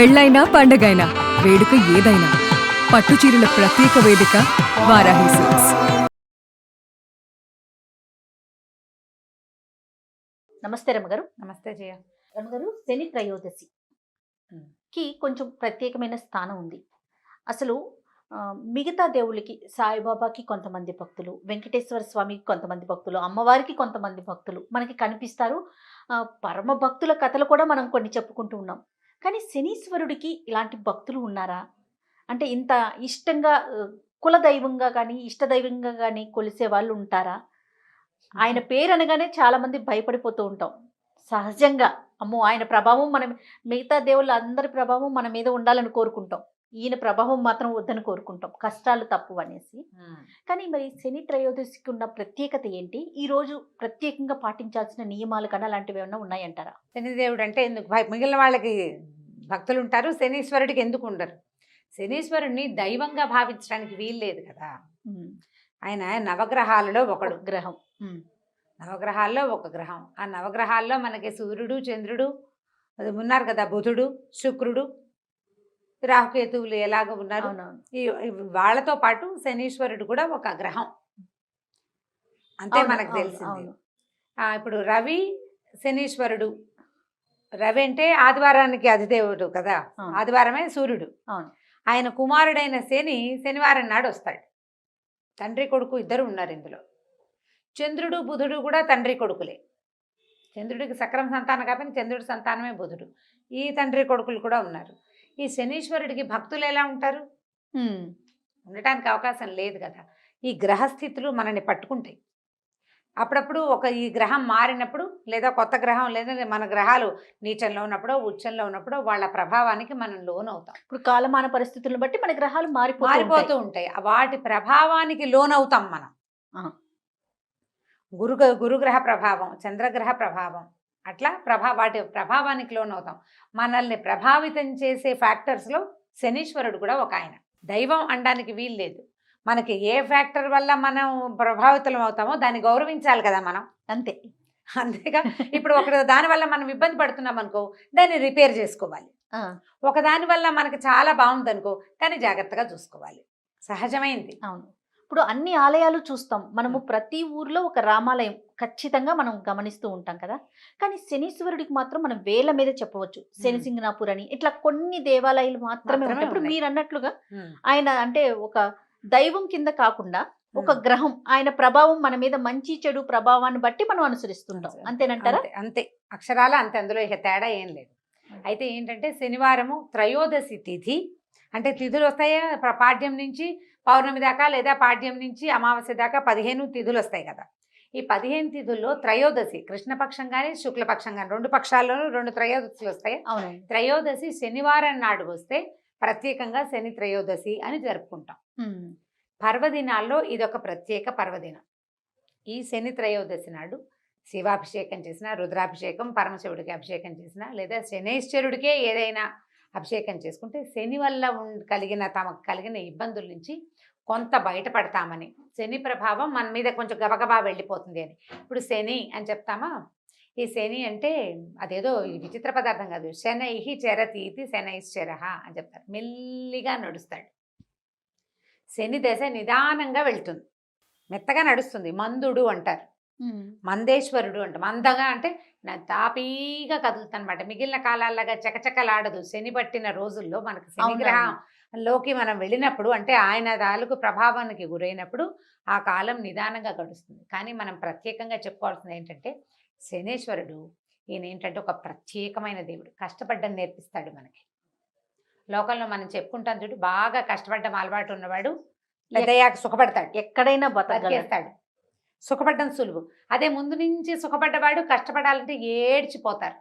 పెళ్ళైనా పండగైనా వేడుక ఏదైనా పట్టుచీరల ప్రత్యేక వేదిక వారాహి సిల్క్స్. నమస్తే రమ్మగారు. నమస్తే జయ. రమ్మగారు, శని త్రయోదశికి కొంచెం ప్రత్యేకమైన స్థానం ఉంది. అసలు మిగతా దేవుళ్ళకి, సాయిబాబాకి కొంతమంది భక్తులు, వెంకటేశ్వర స్వామికి కొంతమంది భక్తులు, అమ్మవారికి కొంతమంది భక్తులు మనకి కనిపిస్తారు. పరమ భక్తుల కథలు కూడా మనం కొన్ని చెప్పుకుంటూ ఉన్నాం. కానీ శనీశ్వరుడికి ఇలాంటి భక్తులు ఉన్నారా? అంటే ఇంత ఇష్టంగా కులదైవంగా కానీ ఇష్టదైవంగా కానీ కొలిసే వాళ్ళు ఉంటారా? ఆయన పేరు అనగానే చాలామంది భయపడిపోతూ ఉంటాం. సహజంగా అమ్మో ఆయన ప్రభావం మనం, మిగతా దేవుళ్ళ అందరి ప్రభావం మన మీద ఉండాలని కోరుకుంటాం, ఈయన ప్రభావం మాత్రం వద్దని కోరుకుంటాం, కష్టాలు తప్పు అనేసి. కానీ మరి శని త్రయోదశికి ఉన్న ప్రత్యేకత ఏంటి? ఈరోజు ప్రత్యేకంగా పాటించాల్సిన నియమాలు కానీ అలాంటివి ఏమైనా ఉన్నాయంటారా? శనిదేవుడు అంటే ఎందుకు మిగిలిన వాళ్ళకి భక్తులు ఉంటారు, శనీశ్వరుడికి ఎందుకు ఉండరు? శనీశ్వరుడిని దైవంగా భావించడానికి వీల్లేదు కదా. ఆయన నవగ్రహాలలో ఒకడు గ్రహం. నవగ్రహాల్లో ఒక గ్రహం. ఆ నవగ్రహాల్లో మనకి సూర్యుడు, చంద్రుడు ఉన్నారు కదా, బుధుడు, శుక్రుడు, రాహుకేతువులు ఎలాగ ఉన్నారు. వాళ్ళతో పాటు శనీశ్వరుడు కూడా ఒక గ్రహం, అంతే మనకు తెలిసింది. ఇప్పుడు రవి శనీశ్వరుడు. రవి అంటే ఆదివారానికి అధిదేవుడు కదా, ఆదివారమే సూర్యుడు. ఆయన కుమారుడైన శని శనివారం నాడు వస్తాడు. తండ్రి కొడుకు ఇద్దరు ఉన్నారు ఇందులో. చంద్రుడు, బుధుడు కూడా తండ్రి కొడుకులే. చంద్రుడికి సక్రమ సంతానం కాబట్టి చంద్రుడి సంతానమే బుధుడు. ఈ తండ్రి కొడుకులు కూడా ఉన్నారు. ఈ శనీశ్వరుడికి భక్తులు ఎలా ఉంటారు? ఉండటానికి అవకాశం లేదు కదా. ఈ గ్రహస్థితులు మనల్ని పట్టుకుంటాయి. అప్పుడప్పుడు ఈ గ్రహం మారినప్పుడు, లేదా కొత్త గ్రహం, లేదా మన గ్రహాలు నీచంలో ఉన్నప్పుడు, ఉచ్చంలో ఉన్నప్పుడు వాళ్ళ ప్రభావానికి మనం లోనవుతాం. ఇప్పుడు కాలమాన పరిస్థితులను బట్టి మన గ్రహాలు మారిపోతూ ఉంటాయి. వాటి ప్రభావానికి లోనవుతాం మనం. గురుగ్రహ ప్రభావం, చంద్రగ్రహ ప్రభావం, అట్లా వాటి ప్రభావానికి లోనవుతాం. మనల్ని ప్రభావితం చేసే ఫ్యాక్టర్స్లో శనీశ్వరుడు కూడా ఒక ఆయన. దైవం అనడానికి వీల్లేదు. మనకి ఏ ఫ్యాక్టర్ వల్ల మనం ప్రభావితం అవుతామో దాన్ని గౌరవించాలి కదా మనం. అంతేగా. ఇప్పుడు దానివల్ల మనం ఇబ్బంది పడుతున్నాం అనుకో, దాన్ని రిపేర్ చేసుకోవాలి. ఒకదాని వల్ల మనకి చాలా బాగుంది అనుకో, కానీ జాగ్రత్తగా చూసుకోవాలి. సహజమైంది. అవును. ఇప్పుడు అన్ని ఆలయాలు చూస్తాం మనము, ప్రతి ఊర్లో ఒక రామాలయం ఖచ్చితంగా మనం గమనిస్తూ ఉంటాం కదా. కానీ శనీశ్వరుడికి మాత్రం మనం వేల మీద చెప్పవచ్చు. శనిసింగనాపూర్ అని ఇట్లా కొన్ని దేవాలయాలు మాత్రమే ఉంటాయి. ఇప్పుడు మీరు అన్నట్లుగా ఆయన అంటే ఒక దైవం కింద కాకుండా ఒక గ్రహం, ఆయన ప్రభావం మన మీద మంచి చెడు ప్రభావాన్ని బట్టి మనం అనుసరిస్తుంటాం. అంతేనంటారా? అంతే, అక్షరాల అంతే, అందులో ఇక తేడా ఏం లేదు. అయితే ఏంటంటే శనివారము త్రయోదశి తిథి అంటే తిథులు వస్తాయా, పాడ్యం నుంచి పౌర్ణమి దాకా, లేదా పాడ్యం నుంచి అమావాస్య దాకా 15 తిథులు వస్తాయి కదా. ఈ 15 తిథుల్లో త్రయోదశి, కృష్ణపక్షం కానీ శుక్లపక్షం కానీ, 2 పక్షాల్లోనూ 2 త్రయోదశులు వస్తాయి. త్రయోదశి శనివారం నాడు వస్తే ప్రత్యేకంగా శని త్రయోదశి అని జరుపుకుంటాం. పర్వదినాల్లో ఇదొక ప్రత్యేక పర్వదినం. ఈ శని త్రయోదశి నాడు శివాభిషేకం చేసిన, రుద్రాభిషేకం, పరమశివుడికి అభిషేకం చేసిన, లేదా శనైశ్వరుడికే ఏదైనా అభిషేకం చేసుకుంటే శని వల్ల తమకు కలిగిన ఇబ్బందుల నుంచి కొంత బయటపడతామని, శని ప్రభావం మన మీద కొంచెం గబగబా వెళ్ళిపోతుంది అని. ఇప్పుడు శని అని చెప్తామా, ఈ శని అంటే అదేదో విచిత్ర పదార్థం కాదు. శనైహి చరతీతి శనైశ్చరః అని చెప్తారు. మెల్లిగా నడుస్తాడు. శని దశ నిదానంగా వెళ్తుంది, మెత్తగా నడుస్తుంది. మందుడు అంటారు, మందేశ్వరుడు అంట. మందగా అంటే తాపీగా కదులుతానమాట. మిగిలిన కాలాల్లాగా చకచకలాడదు. శని పట్టిన రోజుల్లో మనకు శనిగ్రహంలోకి మనం వెళ్ళినప్పుడు, అంటే ఆయన తాలూకు ప్రభావానికి గురైనప్పుడు ఆ కాలం నిదానంగా గడుస్తుంది. కానీ మనం ప్రత్యేకంగా చెప్పుకోవాల్సింది ఏంటంటే, శనేశ్వరుడు ఈయన ఏంటంటే ఒక ప్రత్యేకమైన దేవుడు. కష్టపడ్డం నేర్పిస్తాడు మనకి. లోకంలో మనం చెప్పుకుంటాం చూడు, బాగా కష్టపడ్డం అలవాటు ఉన్నవాడు పెద్దయ్యాక సుఖపడతాడు, ఎక్కడైనా బతికేస్తాడు. సుఖపడ్డం సులువు. అదే ముందు నుంచి సుఖపడ్డవాడు కష్టపడాలంటే ఏడ్చిపోతారు.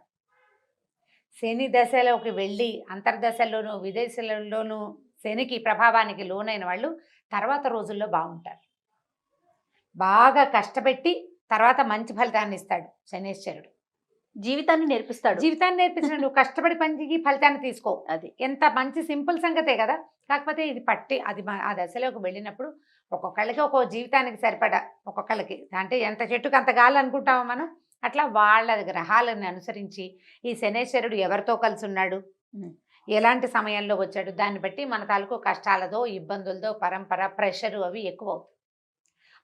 శని దశలోకి వెళ్ళి అంతర్దశల్లోనూ విదేశాలలోనూ శనికి ప్రభావానికి లోనైన వాళ్ళు తర్వాత రోజుల్లో బాగుంటారు. బాగా కష్టపెట్టి తర్వాత మంచి ఫలితాన్ని ఇస్తాడు శనేశ్వరుడు. జీవితాన్ని నేర్పిస్తాడు. నువ్వు కష్టపడి పనికి ఫలితాన్ని తీసుకో. అది ఎంత మంచి సింపుల్ సంగతే కదా. కాకపోతే ఇది అది ఆ దశలోకి వెళ్ళినప్పుడు ఒక్కొక్కళ్ళకి ఒక్కో జీవితానికి సరిపడా, ఒక్కొక్కళ్ళకి అంటే ఎంత చెట్టుకు అంత గాలి అనుకుంటామో మనం, అట్లా వాళ్ళ గ్రహాలను అనుసరించి ఈ శనేశ్వరుడు ఎవరితో కలిసి ఉన్నాడు, ఎలాంటి సమయంలో వచ్చాడు, దాన్ని బట్టి మన తాలూకు కష్టాలతో ఇబ్బందులతో పరంపర ప్రెషరు అవి ఎక్కువ అవుతాయి.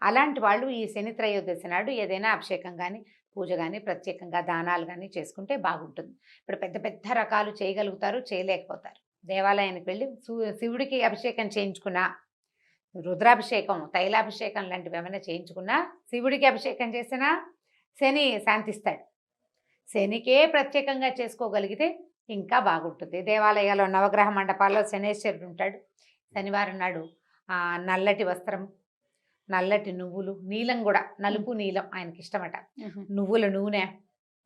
అలాంటి వాళ్ళు ఈ శని త్రయోదశి నాడు ఏదైనా అభిషేకం కానీ పూజ కానీ ప్రత్యేకంగా దానాలు కానీ చేసుకుంటే బాగుంటుంది. ఇప్పుడు పెద్ద పెద్ద రకాలు చేయగలుగుతారు, చేయలేకపోతారు. దేవాలయానికి వెళ్ళి శివుడికి అభిషేకం చేయించుకున్నా, రుద్రాభిషేకం తైలాభిషేకం లాంటివి ఏమైనా చేయించుకున్నా, శివుడికి అభిషేకం చేసినా శని శాంతిస్తాడు. శనికే ప్రత్యేకంగా చేసుకోగలిగితే ఇంకా బాగుంటుంది. దేవాలయాల్లో నవగ్రహ మండపాల్లో శనేశ్వరుడు ఉంటాడు. శనివారం నాడు నల్లటి వస్త్రం, నల్లటి నువ్వులు, నీలం కూడా నలుపు నీలం ఆయనకి ఇష్టమట, నువ్వుల నూనె,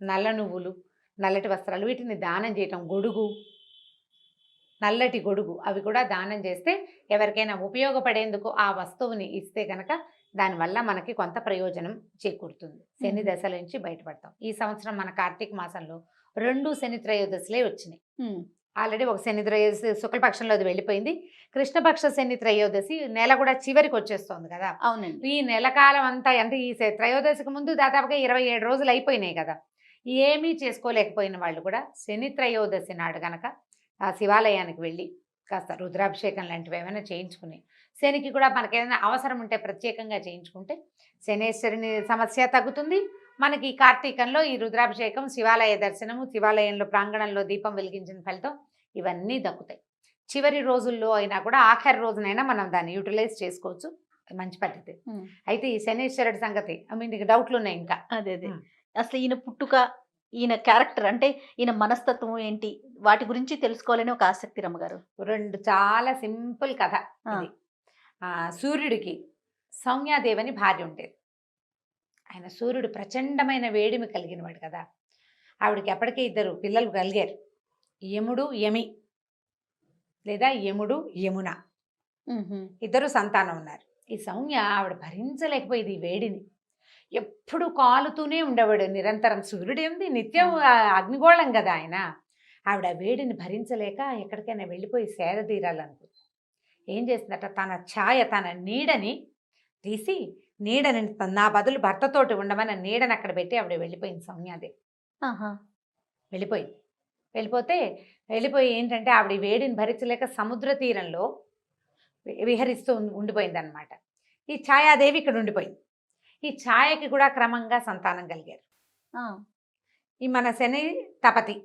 నల్ల నువ్వులు, నల్లటి వస్త్రాలు వీటిని దానం చేయటం, గొడుగు, నల్లటి గొడుగు అవి కూడా దానం చేస్తే ఎవరికైనా ఉపయోగపడేందుకు ఆ వస్తువుని ఇస్తే కనుక దానివల్ల మనకి కొంత ప్రయోజనం చేకూరుతుంది. శని దశల నుంచి బయటపడతాం. ఈ సంవత్సరం మన కార్తీక మాసంలో 2 శని త్రయోదశులే వచ్చినాయి. ఆల్రెడీ ఒక శని త్రయోదశి శుక్లపక్షంలో అది వెళ్ళిపోయింది. కృష్ణపక్ష శని త్రయోదశి నెల కూడా చివరికి వచ్చేస్తుంది కదా. అవునండి. ఈ నెల కాలం అంతా అంటే ఈ త్రయోదశికి ముందు దాదాపుగా 27 రోజులు అయిపోయినాయి కదా. ఏమీ చేసుకోలేకపోయిన వాళ్ళు కూడా శని త్రయోదశి నాడు గనక ఆ శివాలయానికి వెళ్ళి కాస్త రుద్రాభిషేకం లాంటివి ఏమైనా చేయించుకుని, శనికి కూడా మనకి ఏదైనా అవసరం ఉంటే ప్రత్యేకంగా చేయించుకుంటే శనేశ్వరుని సమస్య తగ్గుతుంది. మనకి కార్తీకంలో ఈ రుద్రాభిషేకం, శివాలయ దర్శనము, శివాలయంలో ప్రాంగణంలో దీపం వెలిగించిన ఫలితం ఇవన్నీ దక్కుతాయి. చివరి రోజుల్లో అయినా కూడా ఆఖరి రోజునైనా మనం దాన్ని యూటిలైజ్ చేసుకోవచ్చు. మంచి పద్ధతి. అయితే ఈ శనేశ్వరుడి సంగతి మీకు డౌట్లు ఉన్నాయి ఇంకా? అదే అసలు ఈయన పుట్టుక, ఈయన క్యారెక్టర్ అంటే ఈయన మనస్తత్వం ఏంటి, వాటి గురించి తెలుసుకోవాలని ఒక ఆసక్తి రమ్మగారు. 2 చాలా సింపుల్ కథ ఇది. సూర్యుడికి సౌమ్యాదేవని భార్య ఉండేది. ఆయన సూర్యుడు ప్రచండమైన వేడిమి కలిగినవాడు కదా. ఆవిడకి ఎప్పటికీ 2 పిల్లలు కలిగారు, యముడు యమి లేదా యముడు యమున, 2 సంతానం ఉన్నారు. ఈ సౌమ్య ఆవిడ భరించలేకపోయేది ఈ వేడిని. ఎప్పుడు కాలుతూనే ఉండేవాడు నిరంతరం. సూర్యుడు ఏంది నిత్యం అగ్నిగోళం కదా ఆయన. ఆవిడ వేడిని భరించలేక ఎక్కడికైనా వెళ్ళిపోయి సేద తీరాలనుకుంది. ఏం చేసిందట, తన ఛాయ, తన నీడని తీసి, నీడని నా బదులు భర్తతోటి ఉండమని నీడని అక్కడ పెట్టి ఆవిడ వెళ్ళిపోయింది సౌమ్యాదేవి. వెళ్ళిపోయి ఏంటంటే ఆవిడ వేడిని భరించలేక సముద్ర తీరంలో విహరిస్తూ ఉండిపోయింది అనమాట. ఈ ఛాయాదేవి ఇక్కడ ఉండిపోయింది. ఈ ఛాయకి కూడా క్రమంగా సంతానం కలిగారు. ఈ మన శని తపతి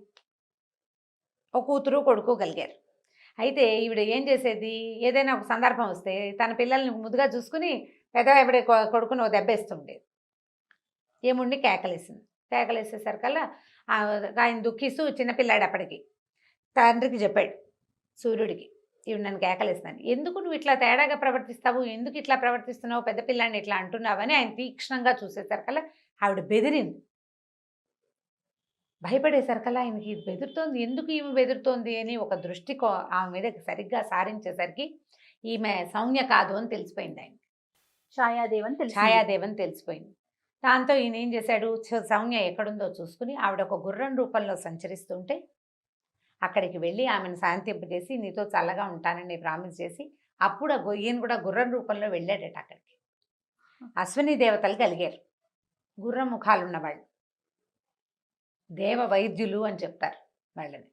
ఒక కూతురు కొడుకు కలిగారు. అయితే ఈవిడ ఏం చేసేది, ఏదైనా ఒక సందర్భం వస్తే తన పిల్లల్ని ముద్దుగా చూసుకుని పెద్దవిడ కొడుకుని దెబ్బేస్తుండేది. ఏముండి కేకలేసేసరికల్లా ఆయన దుఃఖిస్తూ చిన్నపిల్లాడు అప్పటికి తండ్రికి చెప్పాడు సూర్యుడికి, ఇవి నన్ను కేకలేస్తున్నాను, ఎందుకు నువ్వు ఇట్లా తేడాగా ప్రవర్తిస్తావు, ఎందుకు ఇట్లా ప్రవర్తిస్తున్నావు, పెద్ద పిల్లాన్ని ఇట్లా అంటున్నావని ఆయన తీక్షణంగా చూసేసరికల్లా ఆవిడ బెదిరింది. భయపడేసరికల్లా ఆయనకి ఇది బెదురుతోంది, ఎందుకు ఈమె బెదురుతోంది అని ఒక దృష్టి ఆమె మీద సరిగ్గా సారించేసరికి ఈమె సౌమ్య కాదు అని తెలిసిపోయింది. ఆయన ఛాయాదేవని తెలిసిపోయింది. దాంతో ఈయన ఏం చేశాడు, సౌమ్య ఎక్కడుందో చూసుకుని ఆవిడ ఒక గుర్రం రూపంలో సంచరిస్తుంటే అక్కడికి వెళ్ళి ఆమెను శాంతింపజేసి నీతో చల్లగా ఉంటానని ప్రామిస్ చేసి అప్పుడు ఈయన కూడా గుర్రం రూపంలో వెళ్ళాడట అక్కడికి. అశ్విని దేవతలు కలిగారు, గుర్రం ముఖాలు ఉన్నవాళ్ళు, దేవ వైద్యులు అని చెప్తారు వాళ్ళని.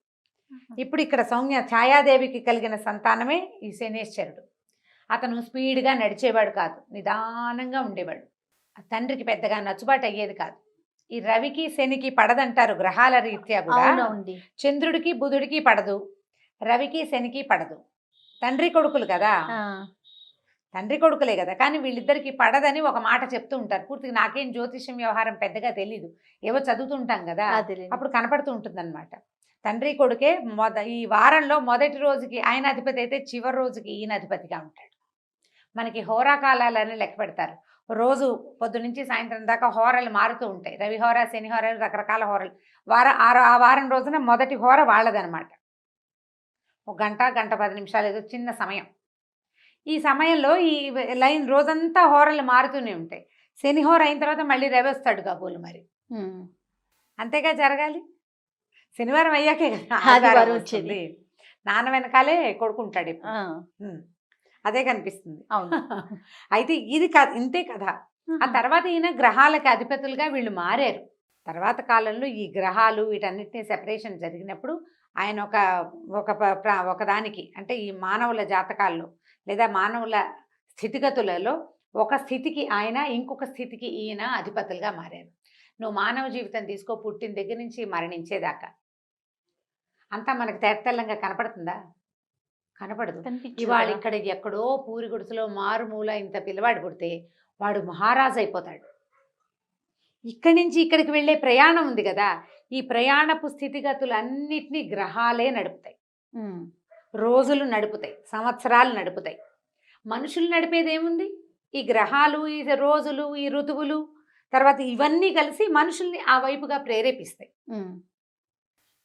ఇప్పుడు ఇక్కడ సౌమ్య ఛాయాదేవికి కలిగిన సంతానమే ఈ శనేశ్వరుడు. అతను స్పీడ్గా నడిచేవాడు కాదు, నిదానంగా ఉండేవాడు. తండ్రికి పెద్దగా నచ్చుబాటు అయ్యేది కాదు. ఈ రవికి శనికి పడదంటారు గ్రహాల రీత్యా కూడా. చంద్రుడికి బుధుడికి పడదు, రవికి శనికి పడదు. తండ్రి కొడుకులు కదా, తండ్రి కొడుకులే కదా, కానీ వీళ్ళిద్దరికి పడదని ఒక మాట చెప్తూ ఉంటారు. పూర్తిగా నాకేం జ్యోతిష్యం వ్యవహారం పెద్దగా తెలీదు, ఏవో చదువుతుంటాం కదా, అప్పుడు కనపడుతూ ఉంటుంది అనమాట. తండ్రి కొడుకే ఈ వారంలో మొదటి రోజుకి ఆయన అధిపతి అయితే చివరి రోజుకి ఈయన అధిపతిగా ఉంటాడు. మనకి హోరాకాలాలని లెక్క పెడతారు. రోజు పొద్దు నుంచి సాయంత్రం దాకా హోరలు మారుతూ ఉంటాయి. రవి హోర, శని హోరలు, రకరకాల హోరలు. ఆ వారం రోజున మొదటి హోర వాళ్ళదనమాట. 1 గంట, 1:10 నిమిషాలు ఏదో చిన్న సమయం. ఈ సమయంలో ఈ లైన్ రోజంతా హోరలు మారుతూనే ఉంటాయి. శని హోర అయిన తర్వాత మళ్ళీ రవి వస్తాడు కాబోలు మరి. అంతేగా జరగాలి. శనివారం అయ్యాకే ఆదివారం వచ్చేది. నాన్న వెనకాలే కొడుకుంటాడు ఇప్పుడు. అదే కనిపిస్తుంది. అయితే ఇది ఇంతే కదా. ఆ తర్వాత ఈయన గ్రహాలకి అధిపతులుగా వీళ్ళు మారారు. తర్వాత కాలంలో ఈ గ్రహాలు వీటన్నిటిని సెపరేషన్ జరిగినప్పుడు ఆయన ఒకదానికి అంటే ఈ మానవుల జాతకాల్లో లేదా మానవుల స్థితిగతులలో ఒక స్థితికి ఆయన, ఇంకొక స్థితికి ఈయన అధిపతులుగా మారారు. నువ్వు మానవ జీవితం తీసుకో, పుట్టిన దగ్గర నుంచి మరణించేదాకా అంతా మనకు తెల్లంగా కనపడుతుందా? కనపడదు. ఇవాళ ఇక్కడ ఎక్కడో పూరి గుడిసెలో మారుమూల ఇంత పిల్లవాడు పుడితే వాడు మహారాజు అయిపోతాడు. ఇక్కడి నుంచి ఇక్కడికి వెళ్ళే ప్రయాణం ఉంది కదా, ఈ ప్రయాణపు స్థితిగతులన్నిటినీ గ్రహాలే నడుపుతాయి, రోజులు నడుపుతాయి, సంవత్సరాలు నడుపుతాయి. మనుషులు నడిపేది ఏముంది? ఈ గ్రహాలు, ఈ రోజులు, ఈ ఋతువులు, తర్వాత ఇవన్నీ కలిసి మనుషుల్ని ఆ వైపుగా ప్రేరేపిస్తాయి.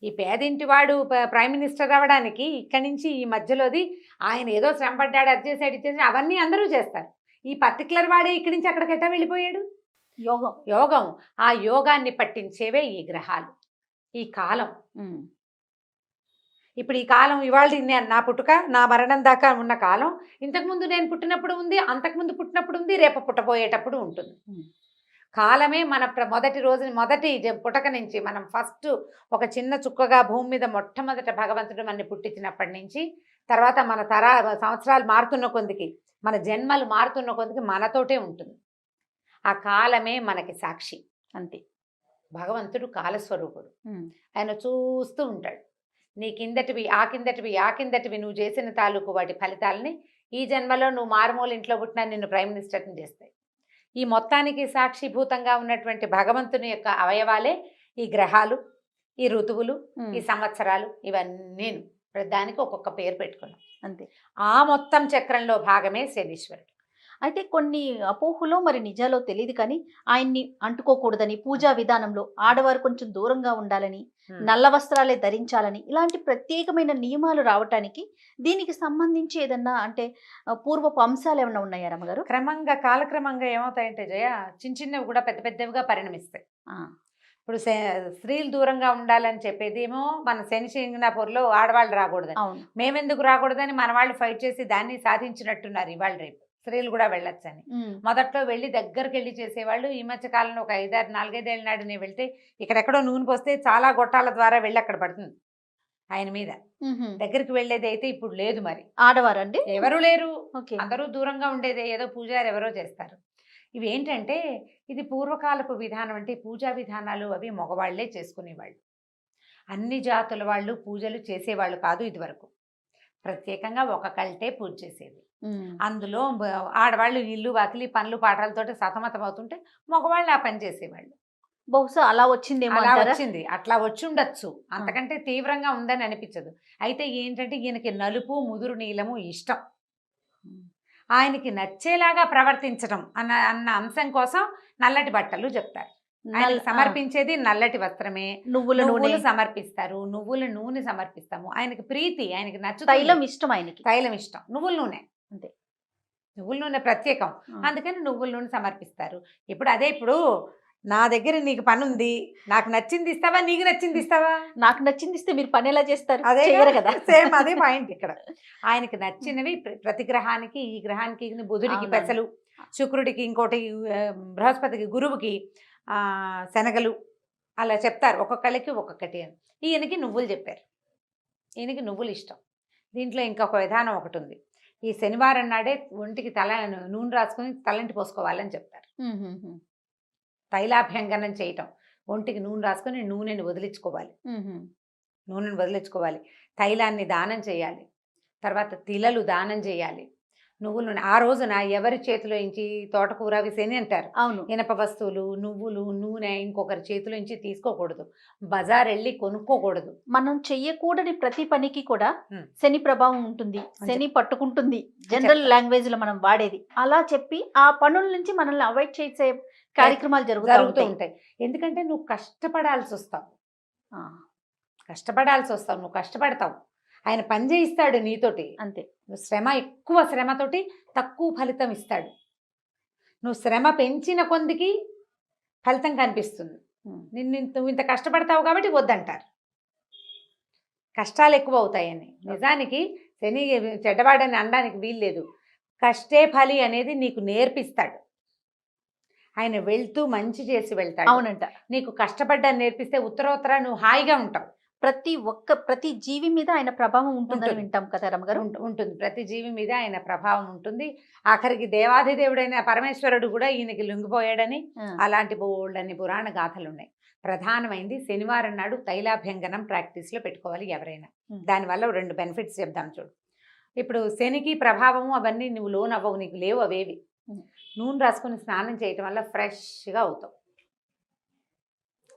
ఈ పేదింటి వాడు ప్రైమ్ మినిస్టర్ అవ్వడానికి ఇక్కడి నుంచి ఈ మధ్యలోది ఆయన ఏదో శ్రమపడ్డాడు, అది చేసాడు, ఇది చేసాడు, అవన్నీ అందరూ చేస్తారు. ఈ పర్టికులర్ వాడే ఇక్కడి నుంచి అక్కడికి ఎట్టా వెళ్ళిపోయాడు? యోగం. ఆ యోగాన్ని పట్టించేవే ఈ గ్రహాలు, ఈ కాలం. ఇప్పుడు ఈ కాలం ఇవాళ నా పుట్టుక, నా మరణం దాకా ఉన్న కాలం, ఇంతకుముందు నేను పుట్టినప్పుడు ఉంది, అంతకుముందు పుట్టినప్పుడు ఉంది, రేపు పుట్టబోయేటప్పుడు ఉంటుంది. కాలమే మన మొదటి రోజు, మొదటి పుటక నుంచి మనం ఫస్ట్ ఒక చిన్న చుక్కగా భూమి మీద మొట్టమొదట భగవంతుడు మనని పుట్టించినప్పటి నుంచి, తర్వాత మన సంవత్సరాలు మారుతున్న కొద్దికి, మన జన్మలు మారుతున్న కొద్దికి మనతోటే ఉంటుంది. ఆ కాలమే మనకి సాక్షి. అంతే. భగవంతుడు కాలస్వరూపుడు. ఆయన చూస్తూ ఉంటాడు. నీ కిందటివి, ఆ కిందటివి నువ్వు చేసిన తాలూకు వాటి ఫలితాలని ఈ జన్మలో నువ్వు మారుమూల ఇంట్లో పుట్టినా నిన్ను ప్రైమ్ మినిస్టర్ని చేస్తాయి. ఈ మొత్తానికి సాక్షిభూతంగా ఉన్నటువంటి భగవంతుని యొక్క అవయవాలే ఈ గ్రహాలు, ఈ ఋతువులు, ఈ సంవత్సరాలు, ఇవన్నీ దానికి ఒక్కొక్క పేరు పెట్టుకున్నాం. అంతే. ఆ మొత్తం చక్రంలో భాగమే శనీశ్వరుడు. అయితే కొన్ని అపోహలో మరి నిజాలో తెలియదు కానీ ఆయన్ని అంటుకోకూడదని, పూజా విధానంలో ఆడవారు కొంచెం దూరంగా ఉండాలని, నల్ల వస్త్రాలే ధరించాలని, ఇలాంటి ప్రత్యేకమైన నియమాలు రావటానికి దీనికి సంబంధించి ఏదన్నా అంటే పూర్వపు అంశాలు ఏమన్నా ఉన్నాయా రమ్మగారు? కాలక్రమంగా ఏమవుతాయంటే జయ, చిన్న చిన్నవి కూడా పెద్ద పెద్దవిగా పరిణమిస్తాయి. ఇప్పుడు స్త్రీలు దూరంగా ఉండాలని చెప్పేదేమో మన శని సింగనాపూర్లో ఆడవాళ్ళు రాకూడదని, మేమెందుకు రాకూడదని మన వాళ్ళు ఫైట్ చేసి దాన్ని సాధించినట్టున్నారు. ఇవాళ రేపు స్త్రీలు కూడా వెళ్ళొచ్చని మొదట్లో వెళ్ళి దగ్గరికి వెళ్ళి చేసేవాళ్ళు. ఈ మధ్య కాలంలో ఒక 4-5 ఏళ్ళ నాడు నేను వెళ్తే ఇక్కడెక్కడో నూనె పోస్తే చాలా గొట్టాల ద్వారా వెళ్ళి అక్కడ పడుతుంది ఆయన మీద. దగ్గరికి వెళ్ళేది అయితే ఇప్పుడు లేదు. మరి ఆడవారండి ఎవరు లేరు, అందరూ దూరంగా ఉండేదే, ఏదో పూజారి ఎవరో చేస్తారు. ఇవి ఏంటంటే ఇది పూర్వకాలపు విధానం. అంటే పూజా విధానాలు అవి మగవాళ్లే చేసుకునేవాళ్ళు. అన్ని జాతుల వాళ్ళు పూజలు చేసేవాళ్ళు కాదు ఇదివరకు. ప్రత్యేకంగా ఒక కల్టే పూజ చేసేది. అందులో ఆడవాళ్ళు ఇల్లు వాకిలి పనులు పాటలతోటి సతమతం అవుతుంటే మగవాళ్ళు ఆ పని చేసేవాళ్ళు. బహుశా అలా వచ్చిందేమో. అలా వచ్చింది, అట్లా వచ్చి ఉండొచ్చు. అంతకంటే తీవ్రంగా ఉందని అనిపించదు. అయితే ఏంటంటే ఈయనకి నలుపు ముదురు నీలము ఇష్టం. ఆయనకి నచ్చేలాగా ప్రవర్తించడం అన్న అంశం కోసం నల్లటి బట్టలు చెప్తారు. ఆయనకు సమర్పించేది నల్లటి వస్త్రమే. నువ్వుల నూనె సమర్పిస్తారు, నువ్వుల నూనె సమర్పిస్తాము. ఆయనకి ప్రీతి, ఆయనకి నచ్చు. తైలం ఇష్టం, ఆయనకి తైలం ఇష్టం, నువ్వుల నూనె అంతే. నువ్వుల నూనె ప్రత్యేకం, అందుకని నువ్వుల నూనె సమర్పిస్తారు. ఇప్పుడు అదే, ఇప్పుడు నా దగ్గర నీకు పని ఉంది, నాకు నచ్చింది ఇస్తావా, నీకు నచ్చింది ఇస్తావా? నాకు నచ్చింది ఇస్తే మీరు పని ఎలా చేస్తారు? అదే కదా, సేమ్ అదే పాయింట్ ఇక్కడ. ఆయనకి నచ్చినవి ప్రతి గ్రహానికి, ఈ గ్రహానికి బుధుడికి పెసలు, శుక్రుడికి ఇంకోటి, బృహస్పతికి గురువుకి శనగలు, అలా చెప్తారు. ఒక్కొక్కళ్ళకి ఒక్కొక్కటి అని. ఈయనకి నువ్వులు చెప్పారు. ఈయనకి నువ్వులు ఇష్టం. దీంట్లో ఇంకొక విధానం ఒకటి ఉంది. ఈ శనివారం నాడే ఒంటికి నూనె రాసుకొని తలంటి పోసుకోవాలని చెప్తారు. తైలాభ్యంగనం చేయటం, ఒంటికి నూనె రాసుకొని నూనెని వదిలించుకోవాలి. తైలాన్ని దానం చేయాలి. తర్వాత తిలలు దానం చేయాలి. నువ్వులు ఆ రోజున ఎవరి చేతిలో నుంచి తోటకూర విసేని అంటారు. అవును. ఇనప వస్తువులు, నువ్వులు, నూనె ఇంకొకరి చేతిలో నుంచి తీసుకోకూడదు. బజార్ వెళ్ళి కొనుక్కోకూడదు. మనం చెయ్యకూడని ప్రతి పనికి కూడా శని ప్రభావం ఉంటుంది, శని పట్టుకుంటుంది జనరల్ లాంగ్వేజ్ లో మనం వాడేది. అలా చెప్పి ఆ పనుల నుంచి మనల్ని అవాయిడ్ చేసే కార్యక్రమాలు జరుగుతూ ఉంటాయి. ఎందుకంటే నువ్వు కష్టపడాల్సి వస్తావు, నువ్వు కష్టపడతావు. ఆయన పని చేయిస్తాడు నీతోటి, అంతే. నువ్వు ఎక్కువ శ్రమతోటి తక్కువ ఫలితం ఇస్తాడు. నువ్వు శ్రమ పెంచిన కొందికి ఫలితం కనిపిస్తుంది. నువ్వు ఇంత కష్టపడతావు కాబట్టి వద్దంటారు, కష్టాలు ఎక్కువ అవుతాయని. నిజానికి శని చెడ్డవాడని అనడానికి వీల్లేదు. కష్టే ఫలి అనేది నీకు నేర్పిస్తాడు. ఆయన వెళ్తూ మంచి చేసి వెళ్తాడు. అవునంట. నీకు కష్టపడ్డాన్ని నేర్పిస్తే ఉత్తరోత్తర నువ్వు హాయిగా ఉంటావు. ప్రతి జీవి మీద ఆయన ప్రభావం ఉంటుందని ఉంటుంది. వింటాం కదా రమగారు. ఉంటుంది. ప్రతి జీవి మీద ఆయన ప్రభావం ఉంటుంది. ఆఖరికి దేవాధిదేవుడైన పరమేశ్వరుడు కూడా ఈయనకి లొంగిపోయాడని ఆ, అలాంటి బోల్డన్ని పురాణ గాథలు ఉన్నాయి. ప్రధానమైంది శనివారం నాడు తైలాభ్యంగనం ప్రాక్టీస్లో పెట్టుకోవాలి ఎవరైనా. దానివల్ల 2 బెనిఫిట్స్ చెప్దాం చూడు. ఇప్పుడు శనికి ప్రభావము అవన్నీ నువ్వు లోన్ అవ్వవు, నీకు లేవు అవేవి. నూనె రాసుకొని స్నానం చేయటం వల్ల ఫ్రెష్గా అవుతావు.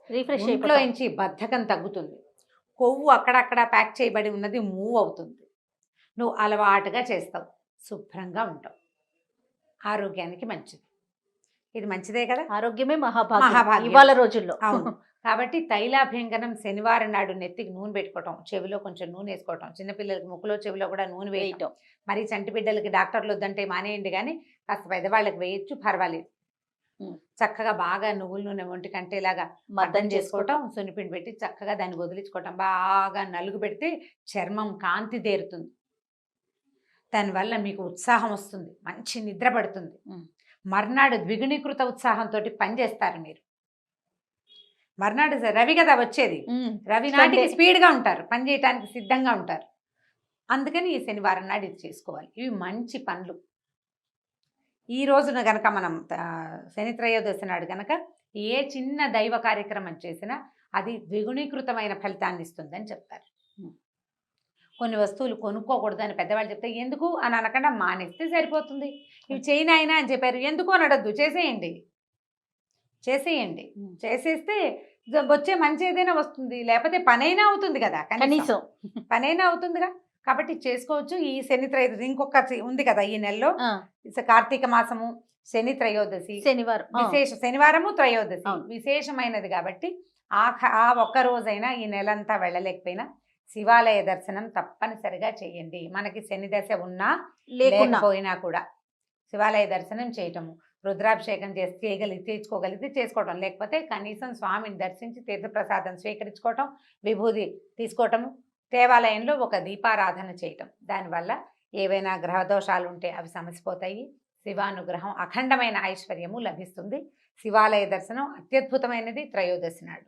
రిఫ్రెష్ ఇంట్లో అయిపోతాం. నుంచి బద్ధకం తగ్గుతుంది. కొవ్వు అక్కడక్కడ ప్యాక్ చేయబడి ఉన్నది మూవ్ అవుతుంది. నువ్వు అలవాటుగా చేస్తావు, శుభ్రంగా ఉంటావు, ఆరోగ్యానికి మంచిది. ఇది మంచిదే కదా. ఆరోగ్యమే మహాభాగ్యం మహాభాగ్యం. ఇవాళ రోజుల్లో. అవును. కాబట్టి తైలాభ్యంగనం శనివారం నాడు నెత్తికి నూనె పెట్టుకోవటం, చెవిలో కొంచెం నూనె వేసుకోవటం, చిన్నపిల్లలకి ముక్కులో చెవిలో కూడా నూనె వేయటం. వేయటం. మరి చంటి బిడ్డలకి డాక్టర్లు వద్దంటే మానేయండి, కానీ కాస్త పెద్దవాళ్ళకి వేయచ్చు, పర్వాలేదు. చక్కగా బాగా నువ్వుల నూనె ఒంటి కంటేలాగా మర్దం చేసుకోవటం, సున్నిపిండి పెట్టి చక్కగా దాన్ని వదిలించుకోవటం, బాగా నలుగు పెడితే చర్మం కాంతి దేరుతుంది. దానివల్ల మీకు ఉత్సాహం వస్తుంది, మంచి నిద్ర పడుతుంది. మర్నాడు ద్విగుణీకృత ఉత్సాహంతో పనిచేస్తారు మీరు. మర్నాడు రవి కదా వచ్చేది, రవి నాటికి స్పీడ్గా ఉంటారు, పని చేయడానికి సిద్ధంగా ఉంటారు. అందుకని ఈ శనివారం నాడు ఇది చేసుకోవాలి. ఇవి మంచి పనులు. ఈ రోజున గనక మనం శని త్రయోదశి నాడు గనక ఏ చిన్న దైవ కార్యక్రమం చేసినా అది ద్విగుణీకృతమైన ఫలితాన్ని ఇస్తుందని చెప్తారు. కొన్ని వస్తువులు కొనుక్కోకూడదు అని పెద్దవాళ్ళు చెప్తే ఎందుకు అని అనకుండా మానేస్తే సరిపోతుంది. ఇవి చేయనాయినా అని చెప్పారు, ఎందుకు అని అడద్దు, చేసేయండి. చేసేస్తే వచ్చే మంచి ఏదైనా వస్తుంది, లేకపోతే పనైనా అవుతుంది కదా, కనీసం పనైనా అవుతుందిగా. కాబట్టి చేసుకోవచ్చు. ఈ శని త్రయోదశి ఇంకొక ఉంది కదా ఈ నెలలో, కార్తీక మాసము, శని త్రయోదశి, శనివారం శనివారము త్రయోదశి అవును. విశేషమైనది. కాబట్టి ఆ ఒక్క రోజైనా ఈ నెలంతా వెళ్ళలేకపోయినా శివాలయ దర్శనం తప్పనిసరిగా చేయండి. మనకి శని దశ ఉన్నా లేకపోయినా కూడా శివాలయ దర్శనం చేయటము, రుద్రాభిషేకం తీసుకోగలిగితే చేసుకోవటం, లేకపోతే కనీసం స్వామిని దర్శించి తీర్థప్రసాదం స్వీకరించుకోవటం, విభూది తీసుకోవటము, దేవాలయంలో ఒక దీపారాధన చేయటం. దానివల్ల ఏవైనా గ్రహదోషాలు ఉంటే అవి సమసిపోతాయి. శివానుగ్రహం, అఖండమైన ఐశ్వర్యము లభిస్తుంది. శివాలయ దర్శనం అత్యద్భుతమైనది త్రయోదశి నాడు.